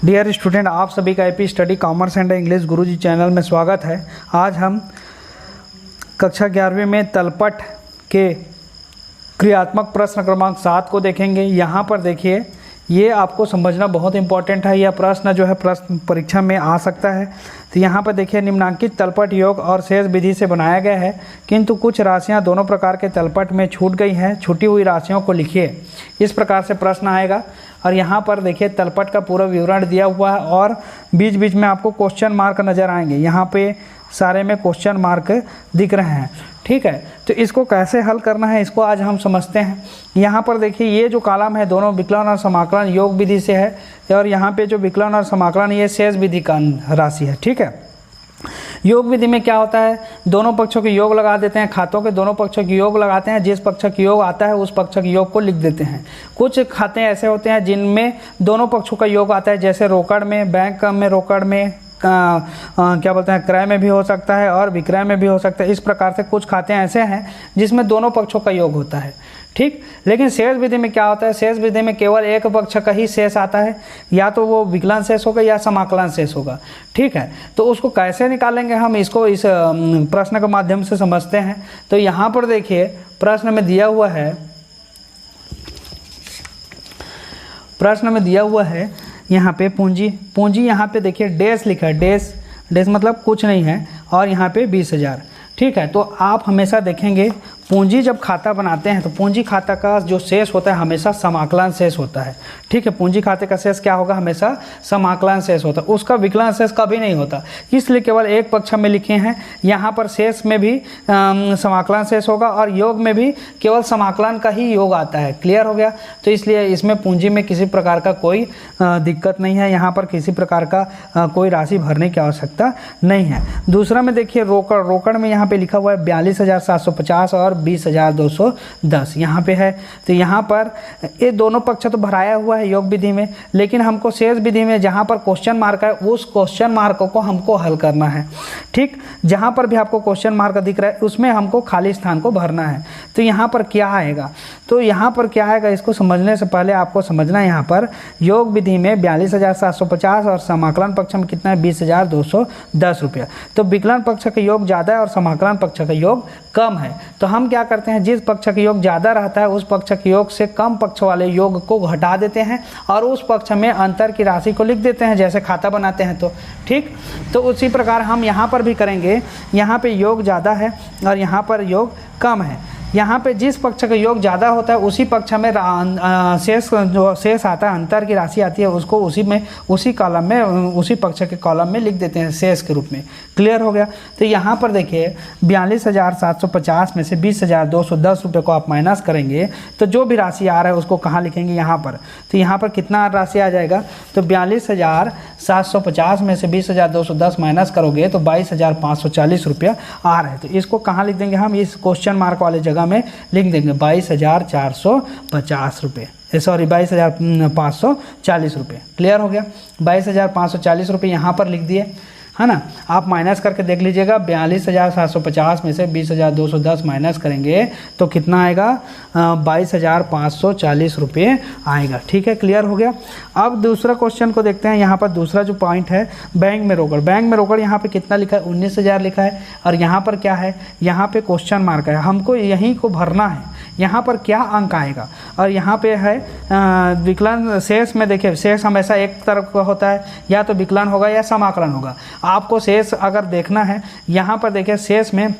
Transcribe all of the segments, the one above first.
Dear student, आप सभी का AP study commerce and English Guruji channel में स्वागत है। आज हम कक्षा 11वीं में तलपट के क्रियात्मक प्रश्न क्रमांक 7 को देखेंगे। यहाँ पर देखिए, ये आपको समझना बहुत इंपॉर्टेंट है। यह प्रश्न जो है प्रश्न परीक्षा में आ सकता है। तो यहाँ पर देखिए, निम्नांकित तलपट योग और शेष विधि से बनाया गया है, किंतु कुछ राशियाँ दोनों प्रकार के तलपट में छूट गई हैं। छूटी हुई राशियों को लिखिए। इस प्रकार से प्रश्न आएगा। और यहाँ पर देखिए, तलपट का पूरा विवरण दिया हुआ है और बीच बीच में आपको क्वेश्चन मार्क नज़र आएंगे। यहाँ पे सारे में क्वेश्चन मार्क दिख रहे हैं, ठीक है। तो इसको कैसे हल करना है, इसको आज हम समझते हैं। यहाँ पर देखिए, ये जो कॉलम है दोनों विकलन और समाकलन योग विधि से है, और यहाँ पे जो विकलन और समाकलन ये शेष विधि का राशि है, ठीक है। योग विधि में क्या होता है, दोनों पक्षों के योग लगा देते हैं। खातों के दोनों पक्षों के योग लगाते हैं। जिस पक्ष का योग आता है उस पक्ष के योग को लिख देते हैं। कुछ खाते ऐसे होते हैं जिनमें दोनों पक्षों का योग आता है, जैसे रोकड़ में, बैंक में रोकड़ में, क्या बोलते हैं, क्रय में भी हो सकता है और विक्रय में भी हो सकता है। इस प्रकार से कुछ खाते ऐसे हैं जिसमें दोनों पक्षों का योग होता है, ठीक। लेकिन शेष विधि में क्या होता है, शेष विधि में केवल एक पक्ष का ही शेष आता है, या तो वो विकलन शेष होगा या समाकलन शेष होगा, ठीक है। तो उसको कैसे निकालेंगे हम, इसको इस प्रश्न के माध्यम से समझते हैं। तो यहाँ पर देखिए, प्रश्न में दिया हुआ है यहाँ पे पूंजी यहाँ पे देखिए डैश लिखा है। डैश मतलब कुछ नहीं है, और यहाँ पे 20,000, ठीक है। तो आप हमेशा देखेंगे, पूंजी जब खाता बनाते हैं तो पूंजी खाता का जो शेष होता है हमेशा समाकलन शेष होता है, ठीक है। पूंजी खाते का शेष क्या होगा, हमेशा समाकलन शेष होता है। उसका विकलन शेष कभी नहीं होता, इसलिए केवल एक पक्ष में लिखे हैं। यहाँ पर शेष में भी समाकलन शेष होगा और योग में भी केवल समाकलन का ही योग आता है। क्लियर हो गया। तो इसलिए इसमें पूंजी में किसी प्रकार का कोई दिक्कत नहीं है। यहाँ पर किसी प्रकार का कोई राशि भरने की आवश्यकता नहीं है। दूसरा में देखिए, रोकड़ में यहाँ पे लिखा हुआ है 42,750 और 20,210 यहाँ पे है। तो यहाँ पर ये दोनों पक्ष तो भराया हुआ है योग विधि में, लेकिन हमको शेष विधि में जहाँ पर क्वेश्चन मार्क है उस क्वेश्चन मार्क को हमको हल करना है, ठीक। जहाँ पर भी आपको क्वेश्चन मार्क दिख रहा है उसमें हमको खाली स्थान को भरना है। तो यहाँ पर क्या आएगा, इसको समझने से पहले आपको समझना है, यहाँ पर योग विधि में 42,750 और समाकलन पक्ष में कितना है, 20,210 रुपया। तो विकलन पक्ष का योग ज़्यादा है और समाकलन पक्ष का योग कम है। तो हम क्या करते हैं, जिस पक्ष का योग ज़्यादा रहता है उस पक्ष के योग से कम पक्ष वाले योग को घटा देते हैं और उस पक्ष में अंतर की राशि को लिख देते हैं, जैसे खाता बनाते हैं तो, ठीक। तो उसी प्रकार हम यहाँ पर भी करेंगे। यहाँ पे योग ज़्यादा है और यहाँ पर योग कम है। यहाँ पे जिस पक्ष का योग ज़्यादा होता है उसी पक्ष में शेष आता है, अंतर की राशि आती है, उसको उसी कॉलम में, उसी पक्ष के कॉलम में लिख देते हैं शेष के रूप में। क्लियर हो गया। तो यहाँ पर देखिए, 42,750 में से 20,210 रुपये को आप माइनस करेंगे तो जो भी राशि आ रहा है उसको कहाँ लिखेंगे, यहाँ पर। तो यहाँ पर कितना राशि आ जाएगा, तो 42,750 में से 20,210 माइनस करोगे तो 22,540 रुपया आ रहा है। तो इसको कहाँ लिख देंगे हम, इस क्वेश्चन मार्क वाले जगह में लिख देंगे 22,450 रुपये, सॉरी 22,540 रुपये। क्लियर हो गया। 22,540 रुपये यहाँ पर लिख दिए, है ना। आप माइनस करके देख लीजिएगा, 42,750 में से 20,210 माइनस करेंगे तो कितना आएगा, 22,540 रुपये आएगा, ठीक है। क्लियर हो गया। अब दूसरा क्वेश्चन को देखते हैं। यहाँ पर दूसरा जो पॉइंट है, बैंक में रोकड़ यहाँ पे कितना लिखा है, 19,000 लिखा है। और यहाँ पर क्या है, यहाँ पे क्वेश्चन मार्क है, हमको यहीं को भरना है, यहाँ पर क्या अंक आएगा। और यहाँ पे है विकलन शेष में, देखिए शेष हमेशा एक तरफ का होता है, या तो विकलन होगा या समाकलन होगा। आपको शेष अगर देखना है, यहाँ पर देखिए शेष में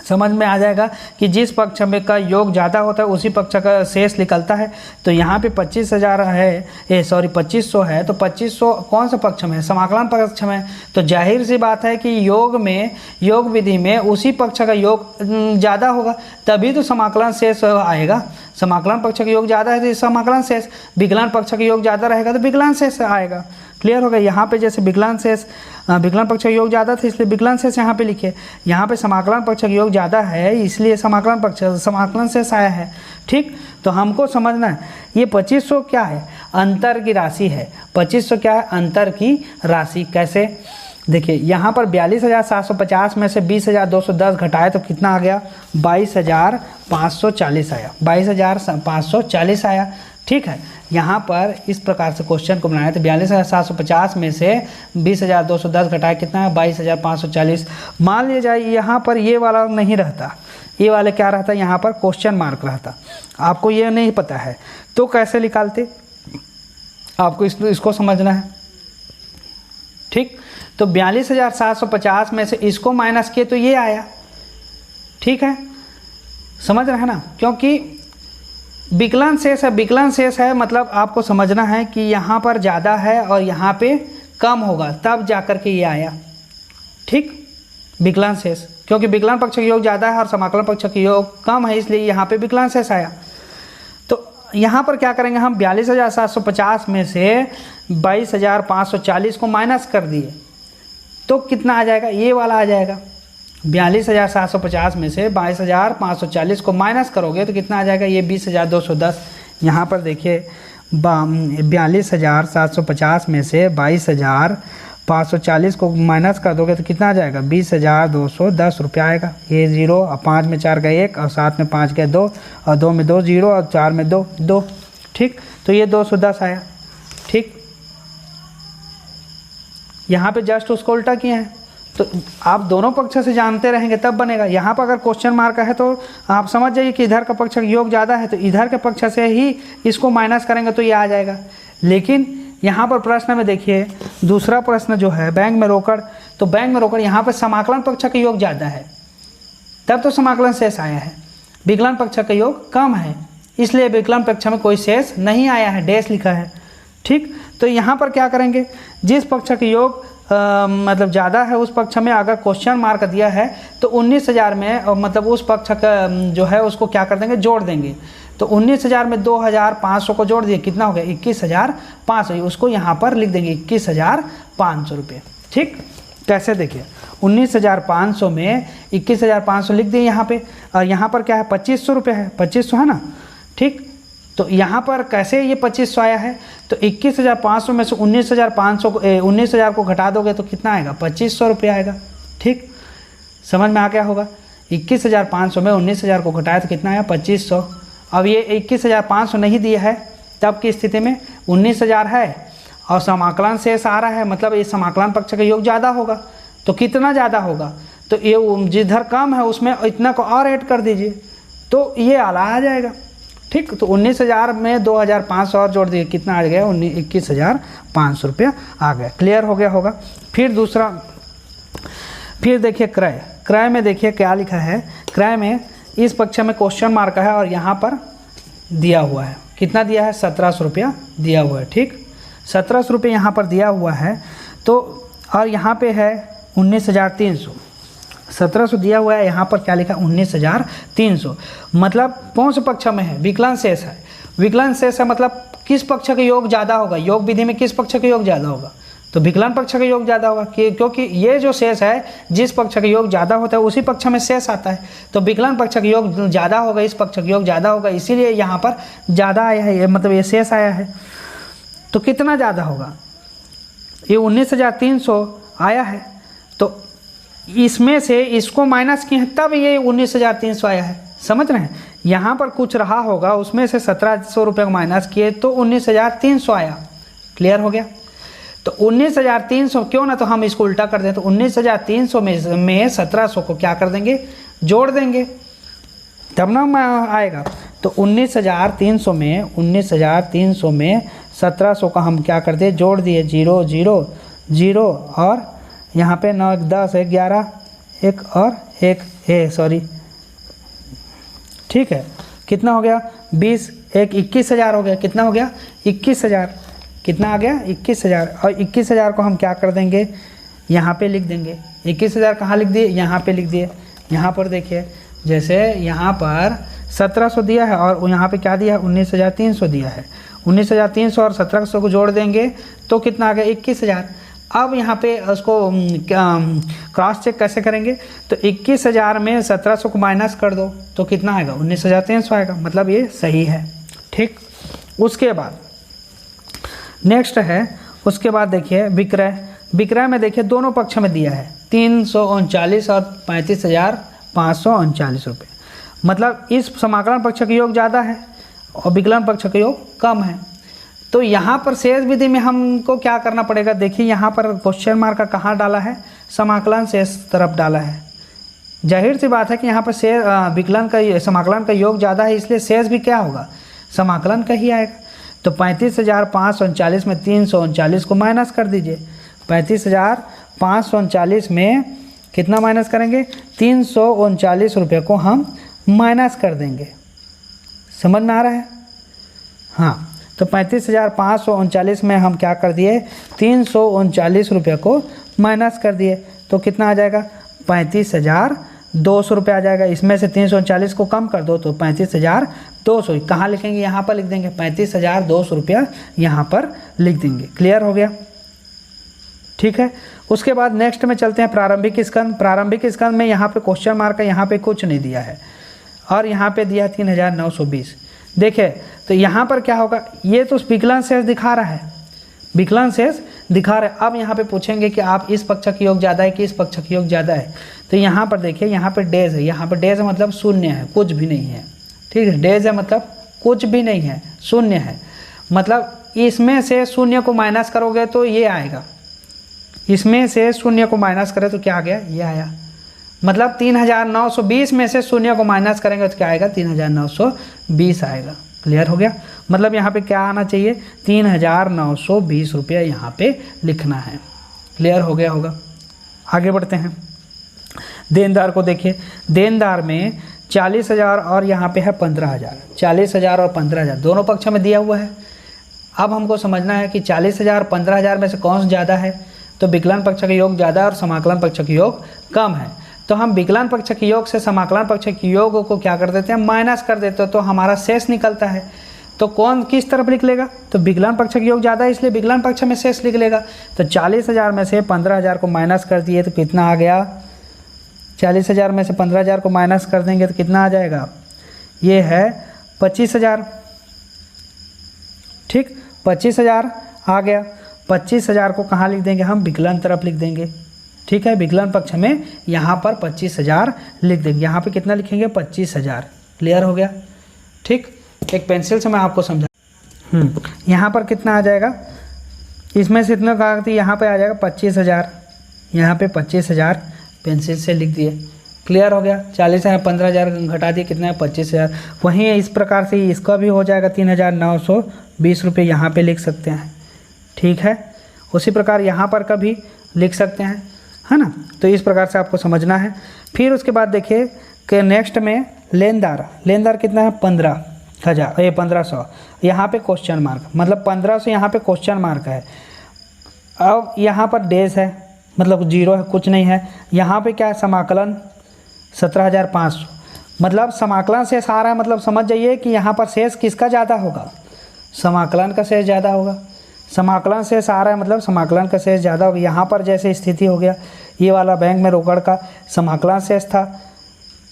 समझ में आ जाएगा कि जिस पक्ष में का योग ज़्यादा होता है उसी पक्ष का शेष निकलता है। तो यहाँ पे 25,000 है, 2500 है, तो 2500 कौन सा पक्ष में है, समाकलन पक्ष में। तो जाहिर सी बात है कि योग विधि में उसी पक्ष का योग ज़्यादा होगा, तभी तो समाकलन शेष आएगा। समाकलन पक्ष का योग ज़्यादा है तो समाकलन शेष, विकलन पक्ष का योग ज़्यादा रहेगा तो विकलन शेष आएगा। क्लियर हो गया। यहाँ पे जैसे विकलन पक्ष का योग ज़्यादा था इसलिए विकलन शेष यहाँ पे लिखे, यहाँ पे समाकलन पक्ष का योग ज़्यादा है इसलिए समाकलन शेष आया है, ठीक। तो हमको समझना है ये 2500 क्या है, अंतर की राशि है। 2500 क्या है, अंतर की राशि। कैसे, देखिए यहाँ पर 42,750 में से 20,210 घटाए तो कितना आ गया, 22,540 आया, 22,540 आया। ठीक है, यहाँ पर इस प्रकार से क्वेश्चन को बनाया तो 42,750 में से 20,210 घटाए कितना है, 22,540। मान लिया जाए यहाँ पर ये वाला नहीं रहता, ये वाले क्या रहता, यहाँ पर क्वेश्चन मार्क रहता, आपको ये नहीं पता है तो कैसे निकालते, आपको इसको समझना है। ठीक, तो 42,750 में से इसको माइनस किए तो ये आया। ठीक है, समझ रहे हैं ना, क्योंकि विकलन शेष है, विकलन शेष है मतलब आपको समझना है कि यहाँ पर ज़्यादा है और यहाँ पे कम होगा तब जाकर के ये आया। ठीक, विकलन शेष, क्योंकि विकलन पक्ष का योग ज़्यादा है और समाकलन पक्ष का योग कम है, इसलिए यहाँ पे विकलन शेष आया। तो यहाँ पर क्या करेंगे हम, 42,750 में से 22,540 को माइनस कर दिए तो कितना आ जाएगा, ये वाला आ जाएगा। 42,750 में से 22,540 को माइनस करोगे तो कितना आ जाएगा, ये 20,210। यहाँ पर देखिए 42,750 में से 22,540 को माइनस कर दोगे तो कितना आ जाएगा, 20,210 रुपया आएगा। ये 0 और 5 में 4 गए 1 और 7 में 5 गए 2 और 2 में 2 0 और 4 में 2 2। ठीक, तो ये 210 आया। ठीक, यहाँ पे जस्ट उसको उल्टा किए हैं, तो आप दोनों पक्ष से जानते रहेंगे तब बनेगा। यहाँ पर अगर क्वेश्चन मार्क है तो आप समझ जाइए कि इधर का पक्ष का योग ज़्यादा है तो इधर के पक्ष से ही इसको माइनस करेंगे तो ये आ जाएगा। लेकिन यहाँ पर प्रश्न में देखिए दूसरा प्रश्न जो है बैंक में रोकड़, तो बैंक में रोकड़ यहाँ पर समाकलन पक्ष का योग ज़्यादा है तब तो समाकलन शेष आया है, विकलन पक्ष का योग कम है इसलिए विकलन पक्ष में कोई शेष नहीं आया है, डैश लिखा है। ठीक, तो यहाँ पर क्या करेंगे, जिस पक्ष का योग मतलब ज़्यादा है उस पक्ष में अगर क्वेश्चन मार्क दिया है तो 19,000 में मतलब उस पक्ष का जो है उसको क्या कर देंगे, जोड़ देंगे। तो 19,000 में 2,500 को जोड़ दिए कितना हो गया, 21,500, उसको यहाँ पर लिख देंगे 21,500 रुपये। ठीक, कैसे देखिए 19,500 में 21,500 लिख दिए यहाँ पे, और यहाँ पर क्या है 2,500 रुपये है, 2,500 है ना। ठीक, तो यहाँ पर कैसे ये 2,500 आया है, तो 21,500 में से 19,000 को घटा दोगे तो कितना आएगा, 2,500 रुपये आएगा। ठीक, समझ में आ गया होगा, 21,500 में 19,000 को घटाया तो कितना आया, 2,500। अब ये 21,500 नहीं दिया है तब की स्थिति में 19,000 है और समाकलन शेष आ रहा है, मतलब ये समाकलन पक्ष का योग ज़्यादा होगा। तो कितना ज़्यादा होगा, तो ये जिधर कम है उसमें इतना को और ऐड कर दीजिए तो ये आला आ जाएगा। ठीक, तो 19,000 में 2,500 और जोड़ दिए कितना आ गया, 21,500 रुपया आ गया। क्लियर हो गया होगा। फिर दूसरा, फिर देखिए क्रय, क्रय में देखिए क्या लिखा है, क्रय में इस पक्ष में क्वेश्चन मार्क है और यहाँ पर दिया हुआ है, कितना दिया है, 1,700 रुपया दिया हुआ है। ठीक, 1,700 रुपये यहाँ पर दिया हुआ है, तो और यहाँ पे है 19,300, 1,700 दिया हुआ है, यहाँ पर क्या लिखा 19,300, मतलब कौन से पक्ष में है, विकलन शेष है। विकलन शेष है मतलब किस पक्ष का योग ज़्यादा होगा, योग विधि में किस पक्ष का योग ज़्यादा होगा, तो विकलन पक्ष का योग ज़्यादा होगा, क्योंकि ये जो शेष है जिस पक्ष का योग ज़्यादा होता है उसी पक्ष में शेष आता है, तो विकलन पक्ष का योग ज़्यादा होगा, इस पक्ष का योग ज़्यादा होगा, इसीलिए यहाँ पर ज़्यादा आया है, मतलब ये शेष आया है। तो कितना ज़्यादा होगा, ये 19,300 आया है, तो इसमें से इसको माइनस किए हैं तब ये 19,300 आया है। समझ रहे हैं, यहाँ पर कुछ रहा होगा उसमें से 1,700 रुपये को माइनस किए तो 19,300 आया। क्लियर हो गया, तो 19,300 क्यों ना तो हम इसको उल्टा कर दें, तो 19,300 में 1,700 को क्या कर देंगे, जोड़ देंगे तब ना आएगा। तो 19,300 में 1,700 का हम क्या कर दिए, जोड़ दिए, 0 0 0 और यहाँ पे 9 1 10 1 11 1 और 1 सॉरी। ठीक है, कितना हो गया, 20 1 21,000 हो गया, कितना हो गया 21,000, कितना आ गया 21,000, और 21,000 को हम क्या कर देंगे, यहाँ पे लिख देंगे। 21,000 कहाँ लिख दिए, यहाँ पे लिख दिए। यहाँ पर देखिए जैसे यहाँ पर 1,700 दिया है और यहाँ पे क्या दिया है, 19,300 दिया है। 19,300 और 1,700 को जोड़ देंगे तो कितना आ गया, 21,000। अब यहाँ पे उसको क्रॉस चेक कैसे करेंगे, तो 21,000 में 1,700 को माइनस कर दो तो कितना आएगा, 19,300 आएगा, मतलब ये सही है। ठीक, उसके बाद नेक्स्ट है, उसके बाद देखिए विक्रय। विक्रय में देखिए दोनों पक्ष में दिया है 339 और 35,539 रुपये, मतलब इस समाकलन पक्ष का योग ज़्यादा है और विकलन पक्ष का योग कम है। तो यहाँ पर शेष विधि में हमको क्या करना पड़ेगा, देखिए यहाँ पर क्वेश्चन मार्क का कहाँ डाला है, समाकलन शेष तरफ डाला है। जाहिर सी बात है कि यहाँ पर शेष विकलन का समाकलन का योग ज़्यादा है, इसलिए शेष भी क्या होगा, समाकलन का ही आएगा। तो 35,539 में 339 को माइनस कर दीजिए। 35,539 में कितना माइनस करेंगे, 339 रुपये को हम माइनस कर देंगे। समझ में आ रहा है? हाँ, तो 35,539 में हम क्या कर दिए, 339 रुपये को माइनस कर दिए, तो कितना आ जाएगा, 35,200 रुपये आ जाएगा। इसमें से 339 को कम कर दो तो 35,200 कहाँ लिखेंगे, यहाँ पर लिख देंगे, 35,200 रुपया यहाँ पर लिख देंगे। क्लियर हो गया? ठीक है। उसके बाद नेक्स्ट में चलते हैं प्रारंभिक स्कंद। प्रारंभिक स्कंद में यहाँ पे क्वेश्चन मार्क है, यहाँ पे कुछ नहीं दिया है और यहाँ पे दिया 3,920। देखिए तो यहाँ पर क्या होगा, ये तो विकलन शेष दिखा रहा है, विकलन शेष दिखा रहा है। अब यहाँ पे पूछेंगे कि आप इस पक्ष का योग ज़्यादा है कि इस पक्ष का योग ज़्यादा है, तो यहाँ पर देखिए, यहाँ पे डेज है, यहाँ पर डेज है मतलब शून्य है, कुछ भी नहीं है। ठीक है, डेज है मतलब कुछ भी नहीं है, शून्य है, मतलब इसमें से शून्य को माइनस करोगे तो ये आएगा, इसमें से शून्य को माइनस करें तो क्या आ गया, ये आया। मतलब 3,920 में से शून्य को माइनस करेंगे तो क्या आएगा, 3,920 आएगा। क्लियर हो गया? मतलब यहाँ पे क्या आना चाहिए, 3,920 रुपया यहाँ पे लिखना है। क्लियर हो गया होगा? आगे बढ़ते हैं। देनदार को देखिए, देनदार में 40,000 और यहाँ पे है 15,000, 40,000 और 15,000 दोनों पक्ष में दिया हुआ है। अब हमको समझना है कि 40,000 15,000 में से कौन सा ज़्यादा है, तो विकलन पक्ष का योग ज़्यादा और समाकलन पक्ष का योग कम है। तो हम विकलन पक्ष के योग से समाकलन पक्ष के योग को क्या कर देते हैं, माइनस कर देते हैं, तो हमारा शेष निकलता है। तो कौन किस तरफ लिख लेगा, तो विकलन पक्ष के योग ज़्यादा है इसलिए विकलन पक्ष में शेष लिख लेगा। तो 40,000 में से 15,000 को माइनस कर दिए तो कितना आ गया, 40,000 में से 15,000 को माइनस कर देंगे तो कितना आ जाएगा, ये है 25,000। ठीक, 25,000 आ गया। 25,000 को कहाँ लिख देंगे, हम विकलन तरफ लिख देंगे। ठीक है, विकलन पक्ष में यहाँ पर 25,000 लिख देंगे। यहाँ पे कितना लिखेंगे, 25,000। क्लियर हो गया? ठीक, एक पेंसिल से मैं आपको समझा। यहाँ पर कितना आ जाएगा, इसमें से इतना कहा थी, यहाँ पे आ जाएगा 25,000, यहाँ पे 25,000 पेंसिल से लिख दिए। क्लियर हो गया? 40,000 15,000 घटा दिए, कितना है, 25,000। वहीं इस प्रकार से इसका भी हो जाएगा 3,920 रुपये यहाँ पे लिख सकते हैं। ठीक है, उसी प्रकार यहाँ पर का भी लिख सकते हैं, है ना। तो इस प्रकार से आपको समझना है। फिर उसके बाद देखिए कि नेक्स्ट में लेनदार, लेनदार कितना है, 15,000 यहाँ पे क्वेश्चन मार्क, मतलब 1500 यहाँ पे क्वेश्चन मार्क है। अब यहाँ पर डेज है, मतलब जीरो है, कुछ नहीं है। यहाँ पे क्या है, समाकलन 17,500, मतलब समाकलन शेष आ रहा है, मतलब समझ जाइए कि यहाँ पर शेष किसका ज़्यादा होगा, समाकलन का शेष ज़्यादा होगा। समाकलन शेष आ रहा है मतलब समाकलन का शेष ज़्यादा होगा। यहाँ पर जैसे स्थिति हो गया, ये वाला बैंक में रोकड़ का समाकलन शेष था,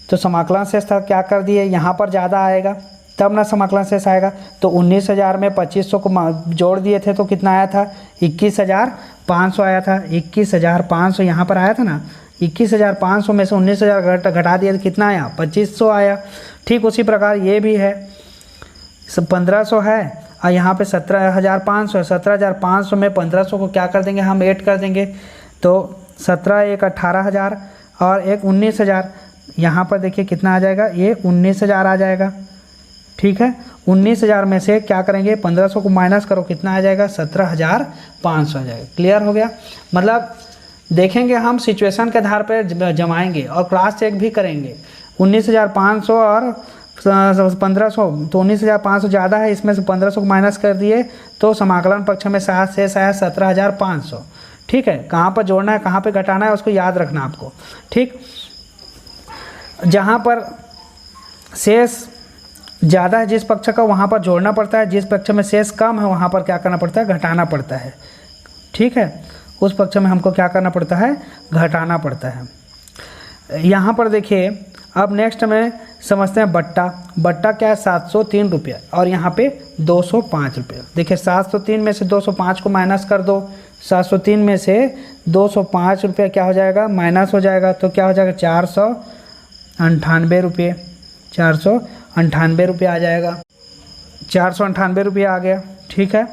तो समाकलन शेष था, क्या कर दिए, यहाँ पर ज़्यादा आएगा तब ना समाकलन शेष आएगा। तो 19,000 में 2500 को जोड़ दिए थे तो कितना आया था, 21,500 आया था। 21,500 यहाँ पर आया था ना, 21,500 में से 19,000 घटा दिया तो कितना आया, 2500 आया। ठीक उसी प्रकार ये भी है, 1500 है और यहाँ पे 17,500 है। 17,500 में 1500 को क्या कर देंगे, हम ऐड कर देंगे, तो 17 एक 18,000 और एक 19,000। यहाँ पर देखिए कितना आ जाएगा, ये 19,000 आ जाएगा। ठीक है, 19,000 में से क्या करेंगे, 1500 को माइनस करो, कितना आ जाएगा, 17,500 आ जाएगा। क्लियर हो गया? मतलब देखेंगे हम सिचुएशन के आधार पर जमाएंगे और क्रॉस चेक भी करेंगे। 19,500 और 1500, तो 19,500 ज़्यादा है, इसमें से 1500 को माइनस कर दिए तो समाकलन पक्ष में शेष आया 17,500। ठीक है, कहाँ पर जोड़ना है कहाँ पर घटाना है उसको याद रखना आपको। ठीक, जहाँ पर शेष ज़्यादा है जिस पक्ष का वहाँ पर जोड़ना पड़ता है, जिस पक्ष में शेष कम है वहाँ पर क्या करना पड़ता है, घटाना पड़ता है। ठीक है, उस पक्ष में हमको क्या करना पड़ता है, घटाना पड़ता है। यहाँ पर देखिए अब नेक्स्ट में समझते हैं बट्टा। बट्टा क्या है, 703 रुपये और यहाँ पे 205 रुपये। देखिए 703 में से 205 को माइनस कर दो, 703 में से 205 रुपये क्या हो जाएगा, माइनस हो जाएगा, तो क्या हो जाएगा 498 रुपये, 498 रुपये आ जाएगा, 498 रुपये आ गया। ठीक है,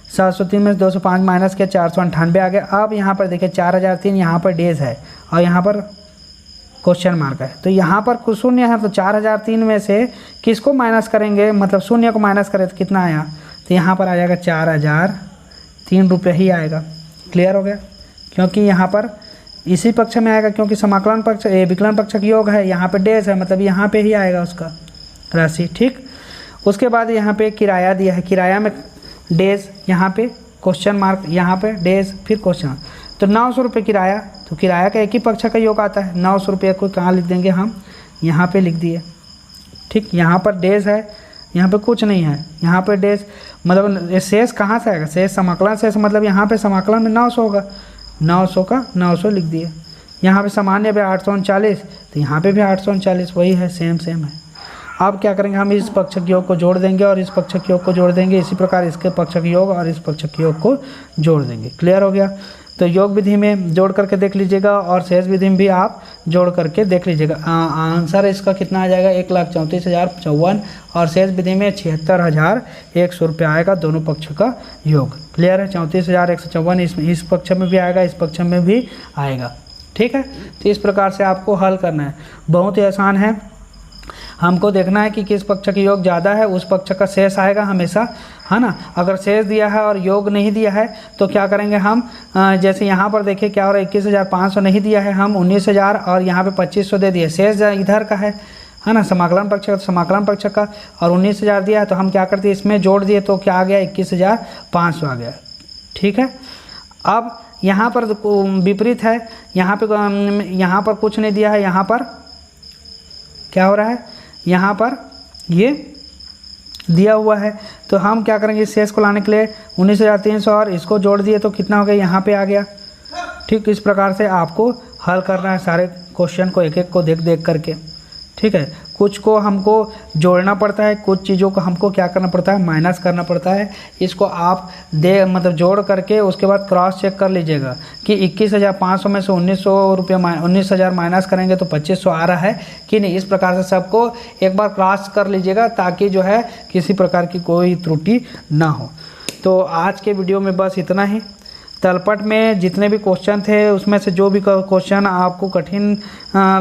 703 में से 205 माइनस किया, 498 आ गया। अब यहाँ पर देखिए 4003 यहाँ पर डेज है और यहाँ पर क्वेश्चन मार्क है, तो यहाँ पर कुछ शून्य है, तो 4003 में से किसको माइनस करेंगे, मतलब शून्य को माइनस करें तो कितना आया, तो यहाँ पर आ जाएगा 4003 रुपये ही आएगा। क्लियर हो गया, क्योंकि यहाँ पर इसी पक्ष में आएगा, क्योंकि समाकलन पक्ष विकलन पक्ष का योग है, यहाँ पे डेज है, मतलब यहाँ पे ही आएगा उसका राशि। ठीक, उसके बाद यहाँ पे किराया दिया है, किराया में डेज, यहाँ पे क्वेश्चन मार्क, यहाँ पे डेज, फिर क्वेश्चन। तो 900 रुपये किराया, तो किराया का एक ही पक्ष का योग आता है। 900 रुपये को कहाँ लिख देंगे हम, यहाँ पे लिख दिए। ठीक, यहाँ पर डेज है, यहाँ पे कुछ नहीं है, यहाँ पे डेज, मतलब शेष कहाँ से आएगा, शेष समाकलन शेष, मतलब यहाँ पे समाकलन में 900 होगा, 900 का 900 लिख दिए। यहाँ पे सामान्य पे 839, तो यहाँ पे भी 839 वही है, सेम है। अब क्या करेंगे, हम इस पक्षक योग को जोड़ देंगे और इस पक्षक योग को जोड़ देंगे, इसी प्रकार इसके पक्षक योग और इस पक्षक योग को जोड़ देंगे। क्लियर हो गया, तो योग विधि में जोड़ करके देख लीजिएगा और शेष विधि में भी आप जोड़ करके देख लीजिएगा। आंसर इसका कितना आ जाएगा, 1,34,054 और शेष विधि में 76,100 रुपये आएगा, दोनों पक्ष का योग। क्लियर है, 34,154 इस पक्ष में भी आएगा, इस पक्ष में भी आएगा। ठीक है, तो इस प्रकार से आपको हल करना है, बहुत ही आसान है। हमको देखना है कि किस पक्ष का योग ज़्यादा है, उस पक्ष का शेष आएगा हमेशा, है ना। अगर शेष दिया है और योग नहीं दिया है तो क्या करेंगे हम, जैसे यहाँ पर देखिए क्या हो रहा है, 21,500 नहीं दिया है, हम 19,000 और यहाँ पे 2,500 दे दिए, शेष इधर का है ना, समाकलन पक्ष का, तो समाकलन पक्ष का, और 19,000 दिया है तो हम क्या करते हैं, इसमें जोड़ दिए तो क्या आ गया, 21,500 आ गया। ठीक है, अब यहाँ पर विपरीत है, यहाँ पर कुछ नहीं दिया है, यहाँ पर क्या हो रहा है, यहाँ पर ये दिया हुआ है, तो हम क्या करेंगे, शेष को लाने के लिए 19,300 और इसको जोड़ दिए तो कितना हो गया, यहाँ पे आ गया। ठीक, इस प्रकार से आपको हल करना है सारे क्वेश्चन को, एक एक को देख देख करके। ठीक है, कुछ को हमको जोड़ना पड़ता है, कुछ चीज़ों को हमको क्या करना पड़ता है, माइनस करना पड़ता है। इसको आप मतलब जोड़ करके उसके बाद क्रॉस चेक कर लीजिएगा कि 21,500 में से 19,000 माइनस करेंगे तो 2,500 आ रहा है कि नहीं। इस प्रकार से सबको एक बार क्रॉस कर लीजिएगा ताकि जो है किसी प्रकार की कोई त्रुटि ना हो। तो आज के वीडियो में बस इतना ही। तलपट में जितने भी क्वेश्चन थे उसमें से जो भी क्वेश्चन आपको कठिन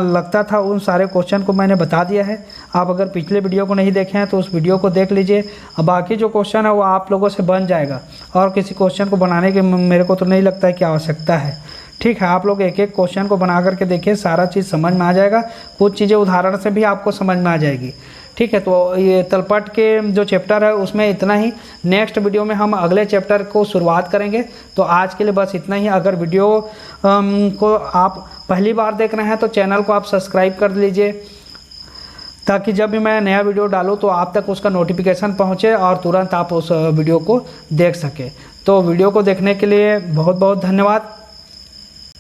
लगता था उन सारे क्वेश्चन को मैंने बता दिया है। आप अगर पिछले वीडियो को नहीं देखे हैं तो उस वीडियो को देख लीजिए। अब बाकी जो क्वेश्चन है वो आप लोगों से बन जाएगा और किसी क्वेश्चन को बनाने की मेरे को तो नहीं लगता है कि आवश्यकता है। ठीक है, आप लोग एक एक क्वेश्चन को बना करके देखिए, सारा चीज़ समझ में आ जाएगा। कुछ चीज़ें उदाहरण से भी आपको समझ में आ जाएगी। ठीक है, तो ये तलपट के जो चैप्टर है उसमें इतना ही। नेक्स्ट वीडियो में हम अगले चैप्टर को शुरुआत करेंगे। तो आज के लिए बस इतना ही। अगर वीडियो को आप पहली बार देख रहे हैं तो चैनल को आप सब्सक्राइब कर लीजिए ताकि जब भी मैं नया वीडियो डालूँ तो आप तक उसका नोटिफिकेशन पहुँचे और तुरंत आप उस वीडियो को देख सकें। तो वीडियो को देखने के लिए बहुत बहुत धन्यवाद।